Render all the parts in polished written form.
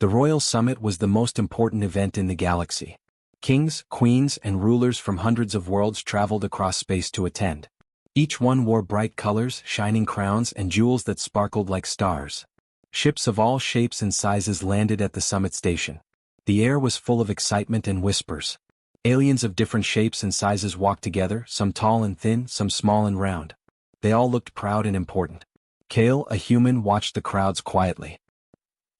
The Royal Summit was the most important event in the galaxy. Kings, queens, and rulers from hundreds of worlds traveled across space to attend. Each one wore bright colors, shining crowns, and jewels that sparkled like stars. Ships of all shapes and sizes landed at the summit station. The air was full of excitement and whispers. Aliens of different shapes and sizes walked together, some tall and thin, some small and round. They all looked proud and important. Kale, a human, watched the crowds quietly.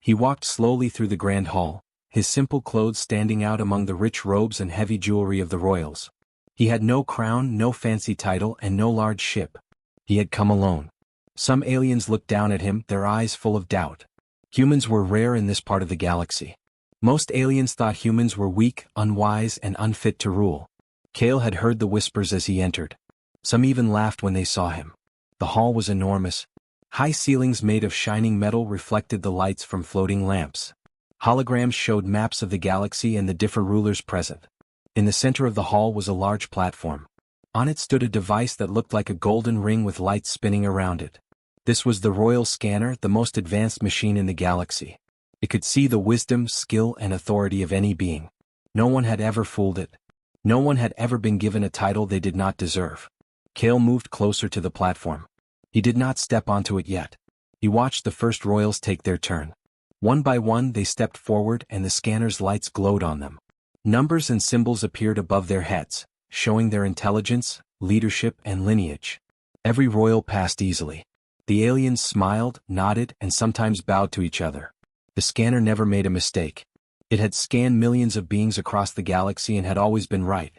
He walked slowly through the grand hall, his simple clothes standing out among the rich robes and heavy jewelry of the royals. He had no crown, no fancy title, and no large ship. He had come alone. Some aliens looked down at him, their eyes full of doubt. Humans were rare in this part of the galaxy. Most aliens thought humans were weak, unwise, and unfit to rule. Kale had heard the whispers as he entered. Some even laughed when they saw him. The hall was enormous. High ceilings made of shining metal reflected the lights from floating lamps. Holograms showed maps of the galaxy and the different rulers present. In the center of the hall was a large platform. On it stood a device that looked like a golden ring with lights spinning around it. This was the Royal Scanner, the most advanced machine in the galaxy. It could see the wisdom, skill, and authority of any being. No one had ever fooled it. No one had ever been given a title they did not deserve. Kale moved closer to the platform. He did not step onto it yet. He watched the first royals take their turn. One by one they stepped forward and the scanner's lights glowed on them. Numbers and symbols appeared above their heads, showing their intelligence, leadership, and lineage. Every royal passed easily. The aliens smiled, nodded, and sometimes bowed to each other. The scanner never made a mistake. It had scanned millions of beings across the galaxy and had always been right.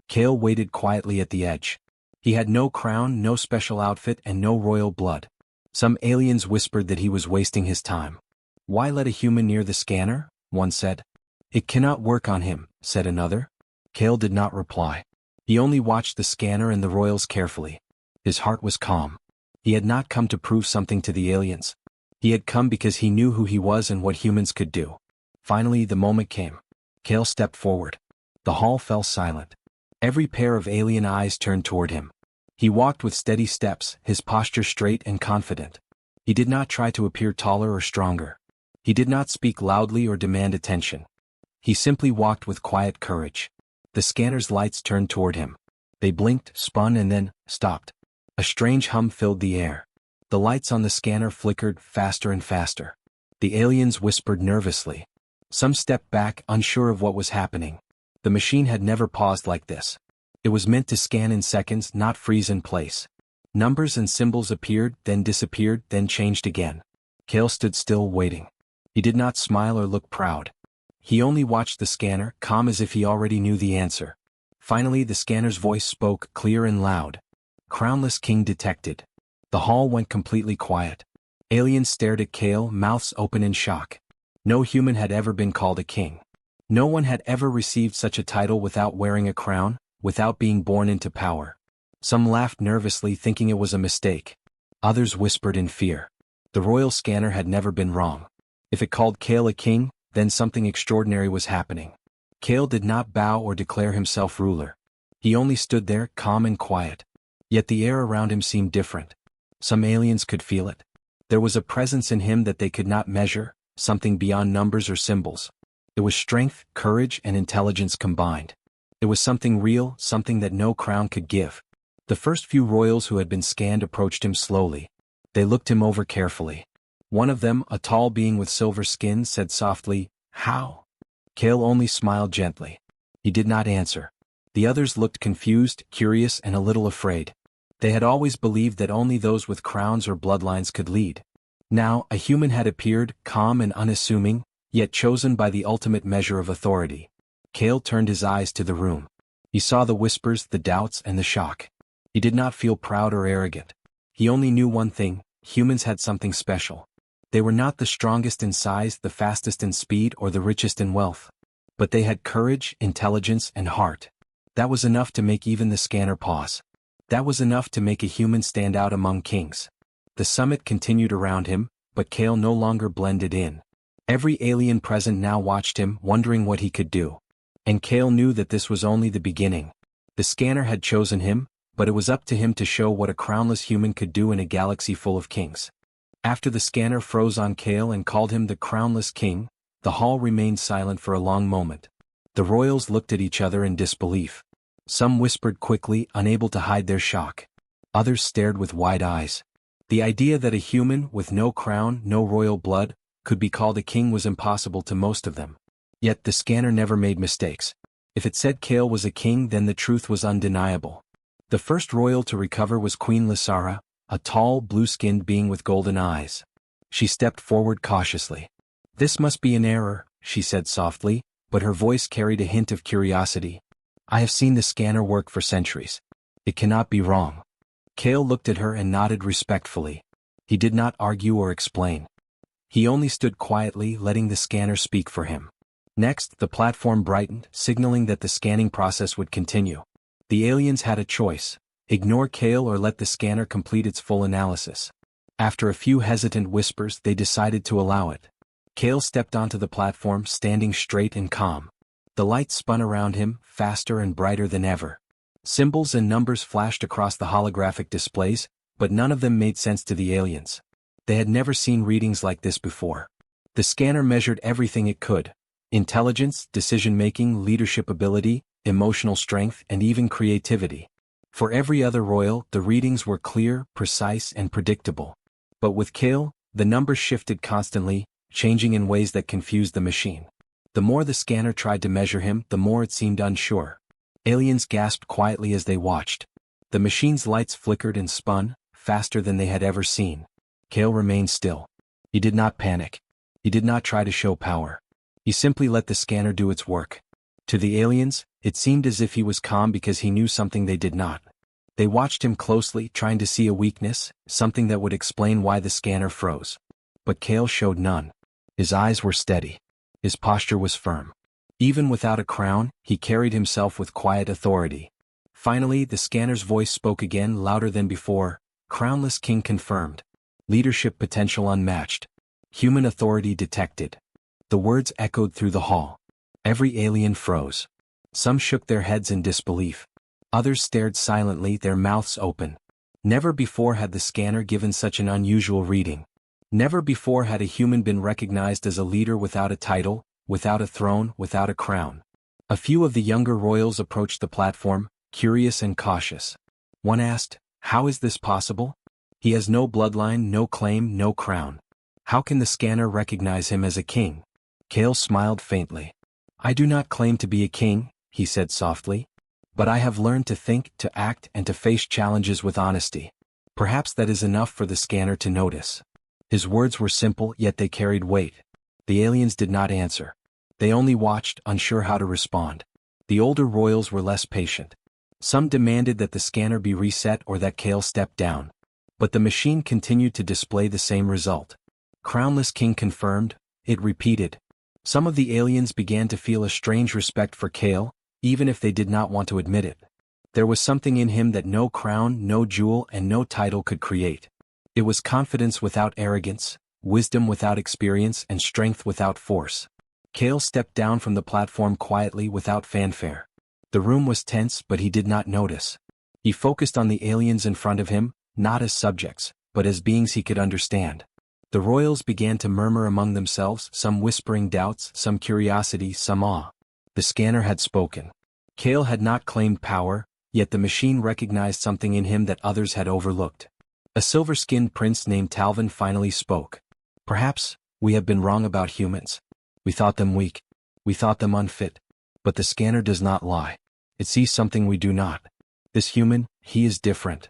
Kale waited quietly at the edge. He had no crown, no special outfit, and no royal blood. Some aliens whispered that he was wasting his time. "Why let a human near the scanner?" one said. "It cannot work on him," said another. Kale did not reply. He only watched the scanner and the royals carefully. His heart was calm. He had not come to prove something to the aliens. He had come because he knew who he was and what humans could do. Finally, the moment came. Kale stepped forward. The hall fell silent. Every pair of alien eyes turned toward him. He walked with steady steps, his posture straight and confident. He did not try to appear taller or stronger. He did not speak loudly or demand attention. He simply walked with quiet courage. The scanner's lights turned toward him. They blinked, spun, and then stopped. A strange hum filled the air. The lights on the scanner flickered faster and faster. The aliens whispered nervously. Some stepped back, unsure of what was happening. The machine had never paused like this. It was meant to scan in seconds, not freeze in place. Numbers and symbols appeared, then disappeared, then changed again. Kale stood still, waiting. He did not smile or look proud. He only watched the scanner, calm as if he already knew the answer. Finally, the scanner's voice spoke, clear and loud. "Crownless King detected." The hall went completely quiet. Aliens stared at Kale, mouths open in shock. No human had ever been called a king. No one had ever received such a title without wearing a crown, without being born into power. Some laughed nervously, thinking it was a mistake. Others whispered in fear. The royal scanner had never been wrong. If it called Kale a king, then something extraordinary was happening. Kale did not bow or declare himself ruler. He only stood there, calm and quiet. Yet the air around him seemed different. Some aliens could feel it. There was a presence in him that they could not measure, something beyond numbers or symbols. It was strength, courage, and intelligence combined. It was something real, something that no crown could give. The first few royals who had been scanned approached him slowly. They looked him over carefully. One of them, a tall being with silver skin, said softly, "How?" Kale only smiled gently. He did not answer. The others looked confused, curious, and a little afraid. They had always believed that only those with crowns or bloodlines could lead. Now, a human had appeared, calm and unassuming, yet chosen by the ultimate measure of authority. Kale turned his eyes to the room. He saw the whispers, the doubts, and the shock. He did not feel proud or arrogant. He only knew one thing: humans had something special. They were not the strongest in size, the fastest in speed, or the richest in wealth. But they had courage, intelligence, and heart. That was enough to make even the scanner pause. That was enough to make a human stand out among kings. The summit continued around him, but Kale no longer blended in. Every alien present now watched him, wondering what he could do. And Kale knew that this was only the beginning. The scanner had chosen him, but it was up to him to show what a crownless human could do in a galaxy full of kings. After the scanner froze on Kale and called him the Crownless King, The hall remained silent for a long moment. The royals looked at each other in disbelief. Some whispered quickly, unable to hide their shock. Others stared with wide eyes. The idea that a human with no crown, no royal blood, could be called a king was impossible to most of them. Yet the scanner never made mistakes. If it said Kale was a king, then the truth was undeniable. The first royal to recover was Queen Lysara, a tall, blue-skinned being with golden eyes. She stepped forward cautiously. "This must be an error," she said softly, but her voice carried a hint of curiosity. "I have seen the scanner work for centuries. It cannot be wrong." Kale looked at her and nodded respectfully. He did not argue or explain. He only stood quietly, letting the scanner speak for him. Next, the platform brightened, signaling that the scanning process would continue. The aliens had a choice: ignore Kale or let the scanner complete its full analysis. After a few hesitant whispers, they decided to allow it. Kale stepped onto the platform, standing straight and calm. The light spun around him, faster and brighter than ever. Symbols and numbers flashed across the holographic displays, but none of them made sense to the aliens. They had never seen readings like this before. The scanner measured everything it could: intelligence, decision-making, leadership ability, emotional strength, and even creativity. For every other royal, the readings were clear, precise, and predictable. But with Kale, the numbers shifted constantly, changing in ways that confused the machine. The more the scanner tried to measure him, the more it seemed unsure. Aliens gasped quietly as they watched. The machine's lights flickered and spun, faster than they had ever seen. Kale remained still. He did not panic. He did not try to show power. He simply let the scanner do its work. To the aliens, it seemed as if he was calm because he knew something they did not. They watched him closely, trying to see a weakness, something that would explain why the scanner froze. But Kale showed none. His eyes were steady. His posture was firm. Even without a crown, he carried himself with quiet authority. Finally, the scanner's voice spoke again, louder than before. "Crownless king confirmed. Leadership potential unmatched. Human authority detected." The words echoed through the hall. Every alien froze. Some shook their heads in disbelief. Others stared silently, their mouths open. Never before had the scanner given such an unusual reading. Never before had a human been recognized as a leader without a title, without a throne, without a crown. A few of the younger royals approached the platform, curious and cautious. One asked, "How is this possible? He has no bloodline, no claim, no crown. How can the scanner recognize him as a king?" Kale smiled faintly. "I do not claim to be a king," he said softly. "But I have learned to think, to act, and to face challenges with honesty. Perhaps that is enough for the scanner to notice." His words were simple, yet they carried weight. The aliens did not answer. They only watched, unsure how to respond. The older royals were less patient. Some demanded that the scanner be reset or that Kale step down. But the machine continued to display the same result. "Crownless king confirmed," it repeated. Some of the aliens began to feel a strange respect for Kale, even if they did not want to admit it. There was something in him that no crown, no jewel, and no title could create. It was confidence without arrogance, wisdom without experience, and strength without force. Kale stepped down from the platform quietly without fanfare. The room was tense, but he did not notice. He focused on the aliens in front of him, not as subjects, but as beings he could understand. The royals began to murmur among themselves, some whispering doubts, some curiosity, some awe. The scanner had spoken. Kale had not claimed power, yet the machine recognized something in him that others had overlooked. A silver-skinned prince named Talvin finally spoke. "Perhaps we have been wrong about humans. We thought them weak. We thought them unfit. But the scanner does not lie. It sees something we do not. This human, he is different."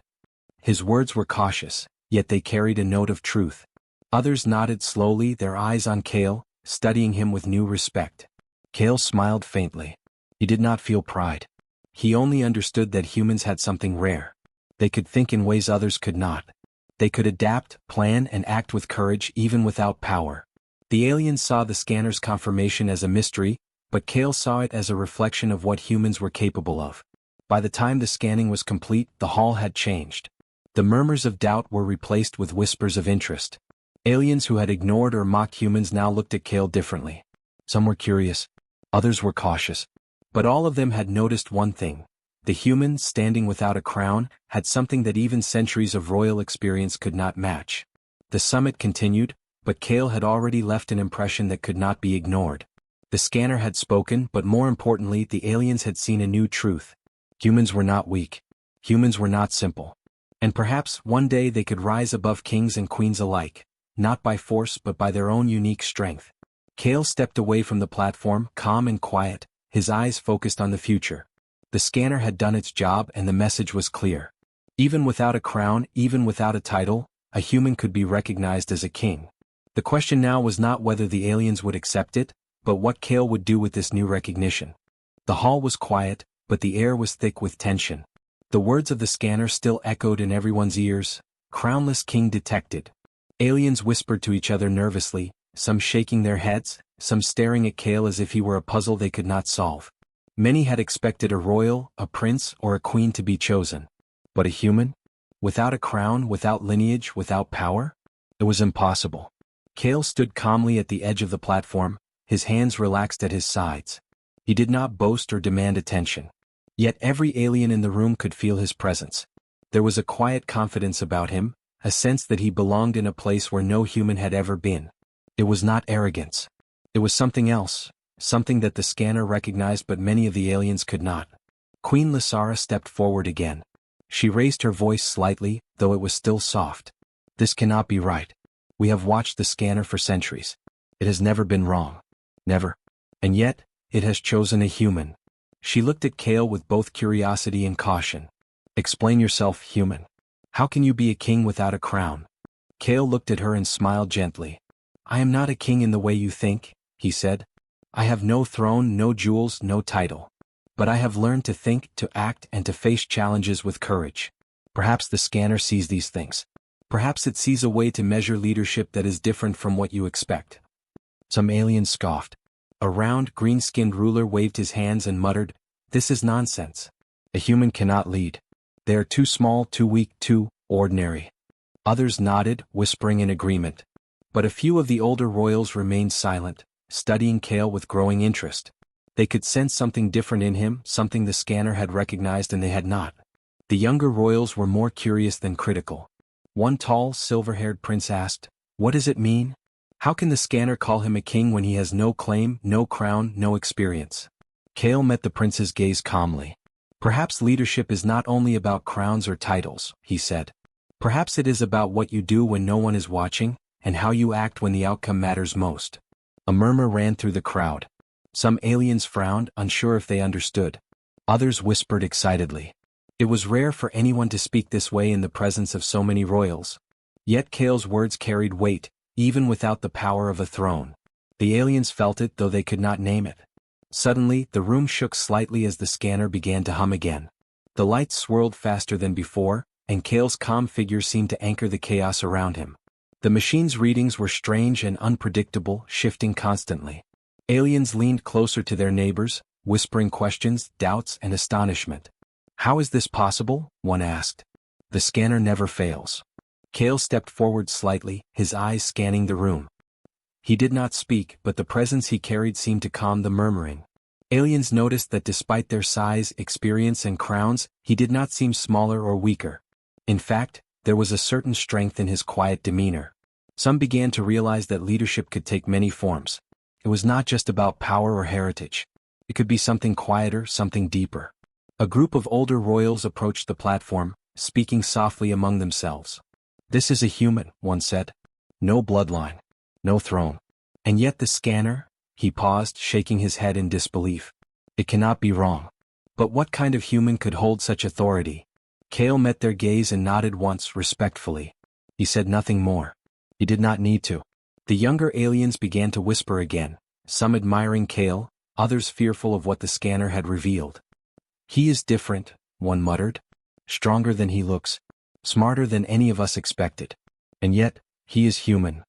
His words were cautious, yet they carried a note of truth. Others nodded slowly, their eyes on Kale, studying him with new respect. Kale smiled faintly. He did not feel pride. He only understood that humans had something rare. They could think in ways others could not. They could adapt, plan, and act with courage even without power. The aliens saw the scanner's confirmation as a mystery, but Kale saw it as a reflection of what humans were capable of. By the time the scanning was complete, the hall had changed. The murmurs of doubt were replaced with whispers of interest. Aliens who had ignored or mocked humans now looked at Kale differently. Some were curious. Others were cautious. But all of them had noticed one thing. The human, standing without a crown, had something that even centuries of royal experience could not match. The summit continued, but Kale had already left an impression that could not be ignored. The scanner had spoken, but more importantly, the aliens had seen a new truth. Humans were not weak. Humans were not simple. And perhaps one day they could rise above kings and queens alike, not by force but by their own unique strength. Kale stepped away from the platform, calm and quiet, his eyes focused on the future. The scanner had done its job and the message was clear. Even without a crown, even without a title, a human could be recognized as a king. The question now was not whether the aliens would accept it, but what Kale would do with this new recognition. The hall was quiet, but the air was thick with tension. The words of the scanner still echoed in everyone's ears. Crownless king detected. Aliens whispered to each other nervously, some shaking their heads, some staring at Kale as if he were a puzzle they could not solve. Many had expected a royal, a prince, or a queen to be chosen. But a human? Without a crown, without lineage, without power? It was impossible. Kale stood calmly at the edge of the platform, his hands relaxed at his sides. He did not boast or demand attention. Yet every alien in the room could feel his presence. There was a quiet confidence about him, a sense that he belonged in a place where no human had ever been. It was not arrogance. It was something else, something that the scanner recognized but many of the aliens could not. Queen Lysara stepped forward again. She raised her voice slightly, though it was still soft. This cannot be right. We have watched the scanner for centuries. It has never been wrong. Never. And yet, it has chosen a human. She looked at Kale with both curiosity and caution. Explain yourself, human. How can you be a king without a crown? Kale looked at her and smiled gently. I am not a king in the way you think, he said. I have no throne, no jewels, no title. But I have learned to think, to act, and to face challenges with courage. Perhaps the scanner sees these things. Perhaps it sees a way to measure leadership that is different from what you expect. Some aliens scoffed. A round, green-skinned ruler waved his hands and muttered, This is nonsense. A human cannot lead. They are too small, too weak, too ordinary. Others nodded, whispering in agreement. But a few of the older royals remained silent, studying Kale with growing interest. They could sense something different in him, something the scanner had recognized and they had not. The younger royals were more curious than critical. One tall, silver-haired prince asked, What does it mean? How can the scanner call him a king when he has no claim, no crown, no experience? Kale met the prince's gaze calmly. Perhaps leadership is not only about crowns or titles, he said. Perhaps it is about what you do when no one is watching, and how you act when the outcome matters most. A murmur ran through the crowd. Some aliens frowned, unsure if they understood. Others whispered excitedly. It was rare for anyone to speak this way in the presence of so many royals. Yet Kale's words carried weight, even without the power of a throne. The aliens felt it though they could not name it. Suddenly, the room shook slightly as the scanner began to hum again. The lights swirled faster than before, and Kale's calm figure seemed to anchor the chaos around him. The machine's readings were strange and unpredictable, shifting constantly. Aliens leaned closer to their neighbors, whispering questions, doubts, and astonishment. How is this possible? One asked. The scanner never fails. Kale stepped forward slightly, his eyes scanning the room. He did not speak, but the presence he carried seemed to calm the murmuring. Aliens noticed that despite their size, experience, and crowns, he did not seem smaller or weaker. In fact, there was a certain strength in his quiet demeanor. Some began to realize that leadership could take many forms. It was not just about power or heritage. It could be something quieter, something deeper. A group of older royals approached the platform, speaking softly among themselves. This is a human, one said. No bloodline. No throne. And yet the scanner? He paused, shaking his head in disbelief. It cannot be wrong. But what kind of human could hold such authority? Kale met their gaze and nodded once, respectfully. He said nothing more. He did not need to. The younger aliens began to whisper again, some admiring Kale, others fearful of what the scanner had revealed. He is different, one muttered. Stronger than he looks. Smarter than any of us expected. And yet, he is human.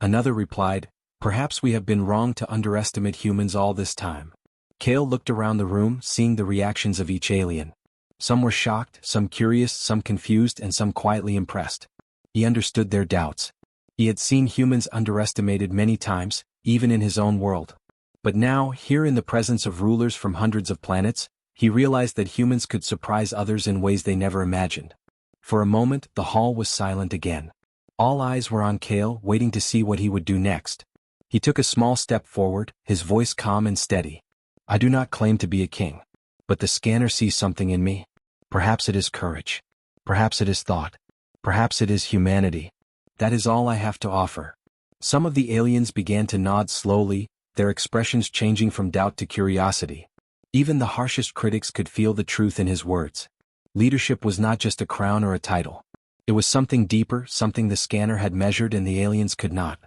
Another replied, Perhaps we have been wrong to underestimate humans all this time. Kale looked around the room, seeing the reactions of each alien. Some were shocked, some curious, some confused, and some quietly impressed. He understood their doubts. He had seen humans underestimated many times, even in his own world. But now, here in the presence of rulers from hundreds of planets, he realized that humans could surprise others in ways they never imagined. For a moment, the hall was silent again. All eyes were on Kale, waiting to see what he would do next. He took a small step forward, his voice calm and steady. I do not claim to be a king. But the scanner sees something in me. Perhaps it is courage. Perhaps it is thought. Perhaps it is humanity. That is all I have to offer. Some of the aliens began to nod slowly, their expressions changing from doubt to curiosity. Even the harshest critics could feel the truth in his words. Leadership was not just a crown or a title. It was something deeper, something the scanner had measured and the aliens could not.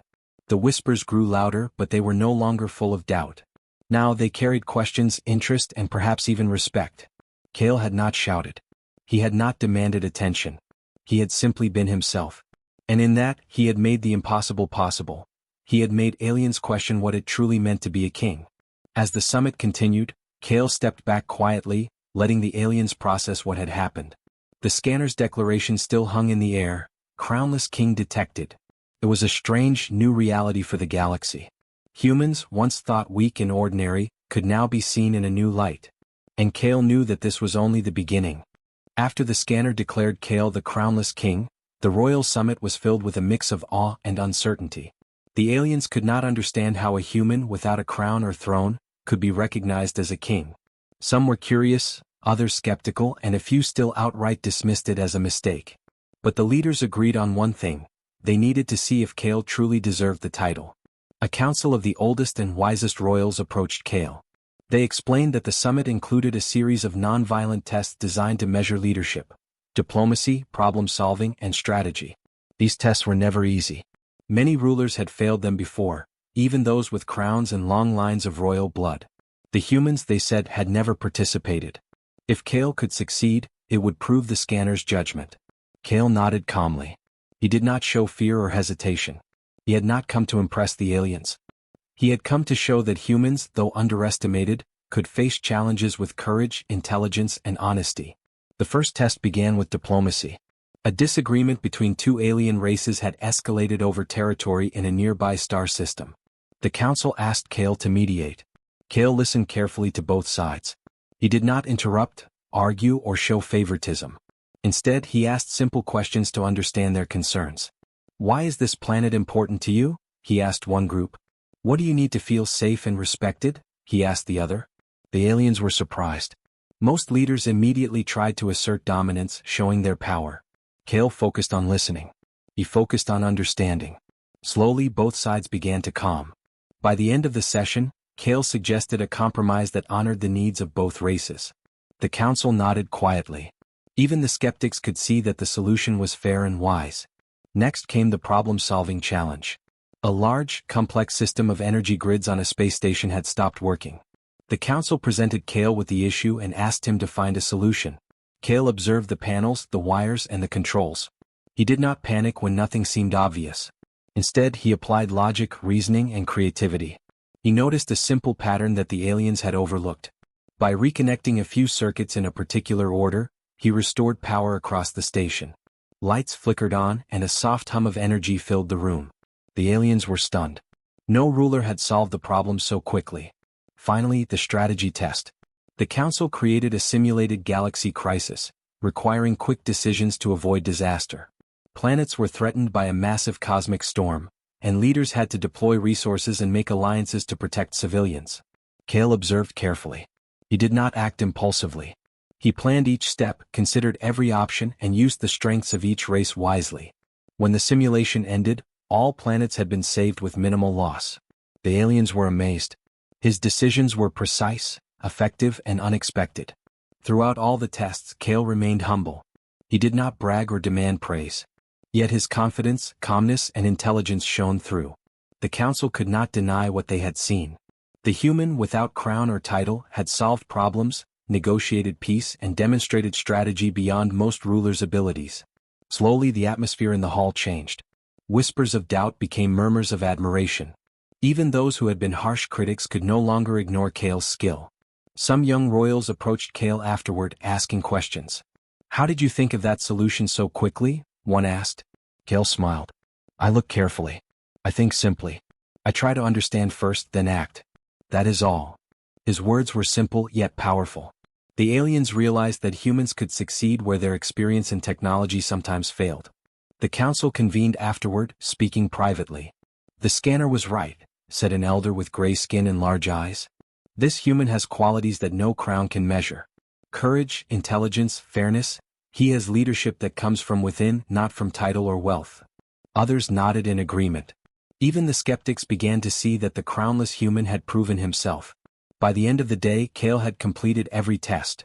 The whispers grew louder, but they were no longer full of doubt. Now they carried questions, interest, and perhaps even respect. Kale had not shouted. He had not demanded attention. He had simply been himself. And in that, he had made the impossible possible. He had made aliens question what it truly meant to be a king. As the summit continued, Kale stepped back quietly, letting the aliens process what had happened. The scanner's declaration still hung in the air, Crownless King detected. It was a strange, new reality for the galaxy. Humans, once thought weak and ordinary, could now be seen in a new light. And Kale knew that this was only the beginning. After the scanner declared Kale the Crownless King, the royal summit was filled with a mix of awe and uncertainty. The aliens could not understand how a human without a crown or throne could be recognized as a king. Some were curious, others skeptical, and a few still outright dismissed it as a mistake. But the leaders agreed on one thing: they needed to see if Kale truly deserved the title. A council of the oldest and wisest royals approached Kale. They explained that the summit included a series of non-violent tests designed to measure leadership, diplomacy, problem-solving, and strategy. These tests were never easy. Many rulers had failed them before, even those with crowns and long lines of royal blood. The humans, they said, had never participated. If Kale could succeed, it would prove the scanner's judgment. Kale nodded calmly. He did not show fear or hesitation. He had not come to impress the aliens. He had come to show that humans, though underestimated, could face challenges with courage, intelligence, and honesty. The first test began with diplomacy. A disagreement between two alien races had escalated over territory in a nearby star system. The council asked Kale to mediate. Kale listened carefully to both sides. He did not interrupt, argue, or show favoritism. Instead, he asked simple questions to understand their concerns. Why is this planet important to you? He asked one group. What do you need to feel safe and respected? He asked the other. The aliens were surprised. Most leaders immediately tried to assert dominance, showing their power. Kale focused on listening. He focused on understanding. Slowly, both sides began to calm. By the end of the session, Kale suggested a compromise that honored the needs of both races. The council nodded quietly. Even the skeptics could see that the solution was fair and wise. Next came the problem-solving challenge. A large, complex system of energy grids on a space station had stopped working. The council presented Kale with the issue and asked him to find a solution. Kale observed the panels, the wires, and the controls. He did not panic when nothing seemed obvious. Instead, he applied logic, reasoning, and creativity. He noticed a simple pattern that the aliens had overlooked. By reconnecting a few circuits in a particular order, he restored power across the station. Lights flickered on, and a soft hum of energy filled the room. The aliens were stunned. No ruler had solved the problem so quickly. Finally, the strategy test. The council created a simulated galaxy crisis, requiring quick decisions to avoid disaster. Planets were threatened by a massive cosmic storm, and leaders had to deploy resources and make alliances to protect civilians. Kale observed carefully. He did not act impulsively. He planned each step, considered every option, and used the strengths of each race wisely. When the simulation ended, all planets had been saved with minimal loss. The aliens were amazed. His decisions were precise, effective, and unexpected. Throughout all the tests, Kale remained humble. He did not brag or demand praise. Yet his confidence, calmness, and intelligence shone through. The council could not deny what they had seen. The human without crown or title had solved problems, negotiated peace, and demonstrated strategy beyond most rulers' abilities. Slowly, the atmosphere in the hall changed. Whispers of doubt became murmurs of admiration. Even those who had been harsh critics could no longer ignore Kale's skill. Some young royals approached Kale afterward, asking questions. "How did you think of that solution so quickly?" one asked. Kale smiled. "I look carefully. I think simply. I try to understand first, then act. That is all." His words were simple yet powerful. The aliens realized that humans could succeed where their experience and technology sometimes failed. The council convened afterward, speaking privately. "The scanner was right," said an elder with gray skin and large eyes. "This human has qualities that no crown can measure. Courage, intelligence, fairness. He has leadership that comes from within, not from title or wealth." Others nodded in agreement. Even the skeptics began to see that the crownless human had proven himself. By the end of the day, Kale had completed every test.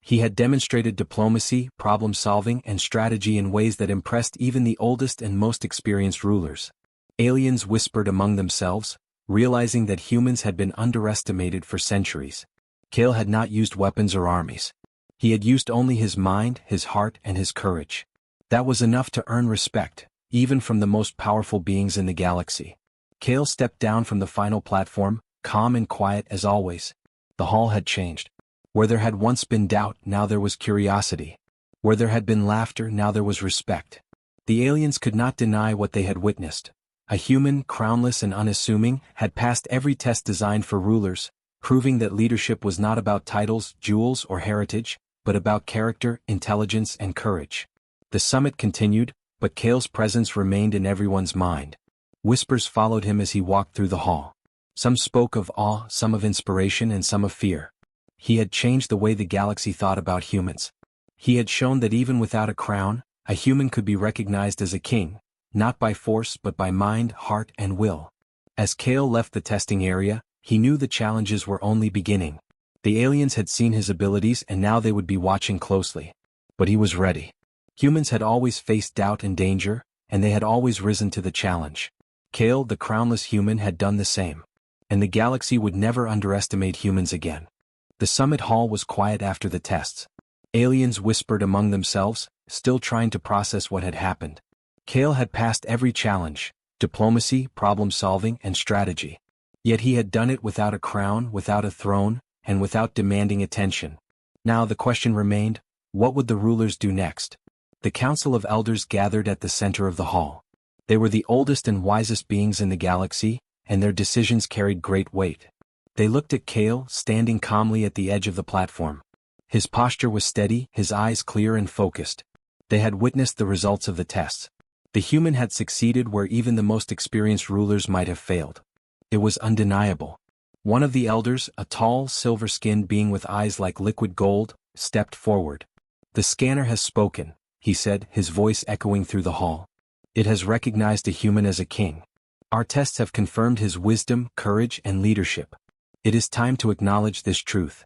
He had demonstrated diplomacy, problem-solving, and strategy in ways that impressed even the oldest and most experienced rulers. Aliens whispered among themselves, realizing that humans had been underestimated for centuries. Kale had not used weapons or armies. He had used only his mind, his heart, and his courage. That was enough to earn respect, even from the most powerful beings in the galaxy. Kale stepped down from the final platform, calm and quiet as always. The hall had changed. Where there had once been doubt, now there was curiosity. Where there had been laughter, now there was respect. The aliens could not deny what they had witnessed. A human, crownless and unassuming, had passed every test designed for rulers, proving that leadership was not about titles, jewels, or heritage, but about character, intelligence, and courage. The summit continued, but Kale's presence remained in everyone's mind. Whispers followed him as he walked through the hall. Some spoke of awe, some of inspiration, and some of fear. He had changed the way the galaxy thought about humans. He had shown that even without a crown, a human could be recognized as a king, not by force but by mind, heart, and will. As Kale left the testing area, he knew the challenges were only beginning. The aliens had seen his abilities and now they would be watching closely. But he was ready. Humans had always faced doubt and danger, and they had always risen to the challenge. Kale, the crownless human, had done the same. And the galaxy would never underestimate humans again. The summit hall was quiet after the tests. Aliens whispered among themselves, still trying to process what had happened. Kale had passed every challenge: diplomacy, problem-solving, and strategy. Yet he had done it without a crown, without a throne, and without demanding attention. Now the question remained, what would the rulers do next? The Council of Elders gathered at the center of the hall. They were the oldest and wisest beings in the galaxy, and their decisions carried great weight. They looked at Kale, standing calmly at the edge of the platform. His posture was steady, his eyes clear and focused. They had witnessed the results of the tests. The human had succeeded where even the most experienced rulers might have failed. It was undeniable. One of the elders, a tall, silver-skinned being with eyes like liquid gold, stepped forward. "The scanner has spoken," he said, his voice echoing through the hall. "It has recognized a human as a king. Our tests have confirmed his wisdom, courage, and leadership. It is time to acknowledge this truth."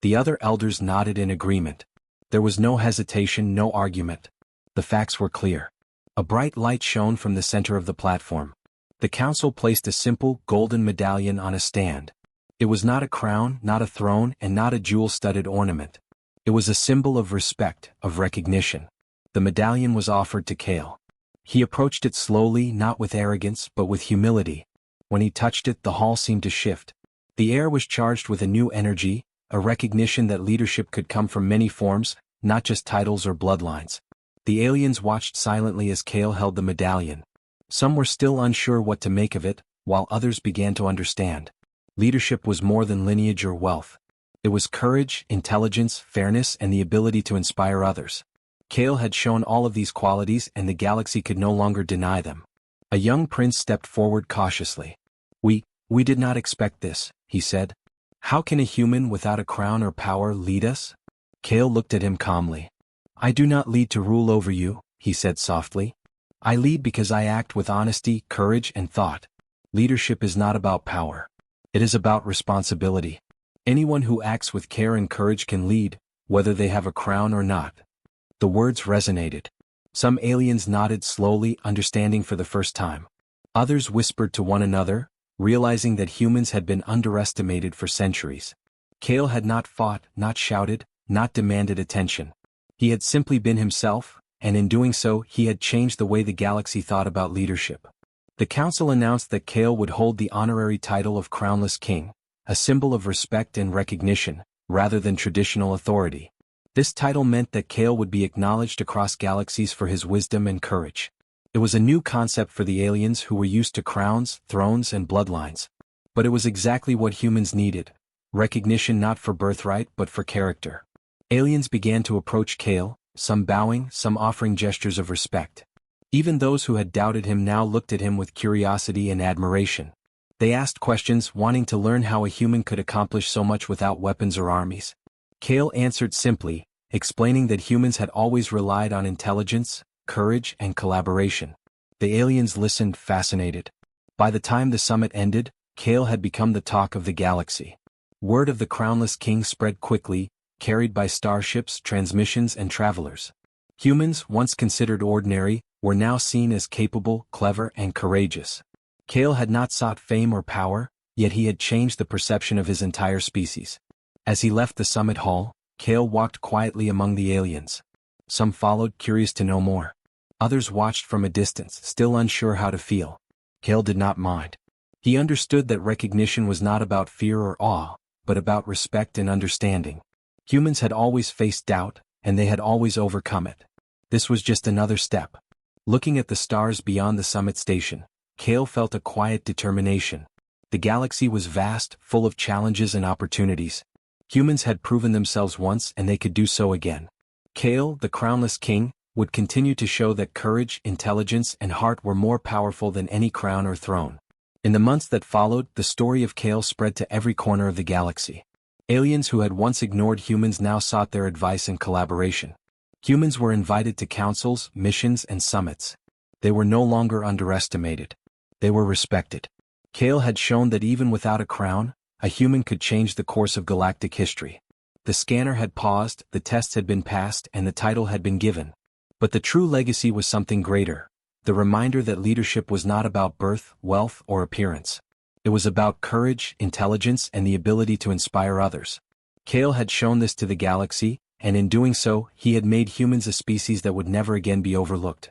The other elders nodded in agreement. There was no hesitation, no argument. The facts were clear. A bright light shone from the center of the platform. The council placed a simple, golden medallion on a stand. It was not a crown, not a throne, and not a jewel-studded ornament. It was a symbol of respect, of recognition. The medallion was offered to Kale. He approached it slowly, not with arrogance, but with humility. When he touched it, the hall seemed to shift. The air was charged with a new energy, a recognition that leadership could come from many forms, not just titles or bloodlines. The aliens watched silently as Kale held the medallion. Some were still unsure what to make of it, while others began to understand. Leadership was more than lineage or wealth. It was courage, intelligence, fairness, and the ability to inspire others. Kale had shown all of these qualities and the galaxy could no longer deny them. A young prince stepped forward cautiously. We did not expect this," he said. "How can a human without a crown or power lead us?" Kale looked at him calmly. "I do not lead to rule over you," he said softly. "I lead because I act with honesty, courage, and thought. Leadership is not about power. It is about responsibility. Anyone who acts with care and courage can lead, whether they have a crown or not." The words resonated. Some aliens nodded slowly, understanding for the first time. Others whispered to one another, realizing that humans had been underestimated for centuries. Kale had not fought, not shouted, not demanded attention. He had simply been himself, and in doing so he had changed the way the galaxy thought about leadership. The council announced that Kale would hold the honorary title of Crownless King, a symbol of respect and recognition, rather than traditional authority. This title meant that Kale would be acknowledged across galaxies for his wisdom and courage. It was a new concept for the aliens who were used to crowns, thrones, and bloodlines. But it was exactly what humans needed: recognition not for birthright but for character. Aliens began to approach Kale, some bowing, some offering gestures of respect. Even those who had doubted him now looked at him with curiosity and admiration. They asked questions, wanting to learn how a human could accomplish so much without weapons or armies. Kale answered simply, explaining that humans had always relied on intelligence, courage, and collaboration. The aliens listened, fascinated. By the time the summit ended, Kale had become the talk of the galaxy. Word of the Crownless King spread quickly, carried by starships, transmissions, and travelers. Humans, once considered ordinary, were now seen as capable, clever, and courageous. Kale had not sought fame or power, yet he had changed the perception of his entire species. As he left the summit hall, Kale walked quietly among the aliens. Some followed, curious to know more. Others watched from a distance, still unsure how to feel. Kale did not mind. He understood that recognition was not about fear or awe, but about respect and understanding. Humans had always faced doubt, and they had always overcome it. This was just another step. Looking at the stars beyond the summit station, Kale felt a quiet determination. The galaxy was vast, full of challenges and opportunities. Humans had proven themselves once and they could do so again. Kale, the Crownless King, would continue to show that courage, intelligence, and heart were more powerful than any crown or throne. In the months that followed, the story of Kale spread to every corner of the galaxy. Aliens who had once ignored humans now sought their advice and collaboration. Humans were invited to councils, missions, and summits. They were no longer underestimated. They were respected. Kale had shown that even without a crown, a human could change the course of galactic history. The scanner had paused, the tests had been passed, and the title had been given. But the true legacy was something greater. The reminder that leadership was not about birth, wealth, or appearance. It was about courage, intelligence, and the ability to inspire others. Kale had shown this to the galaxy, and in doing so, he had made humans a species that would never again be overlooked.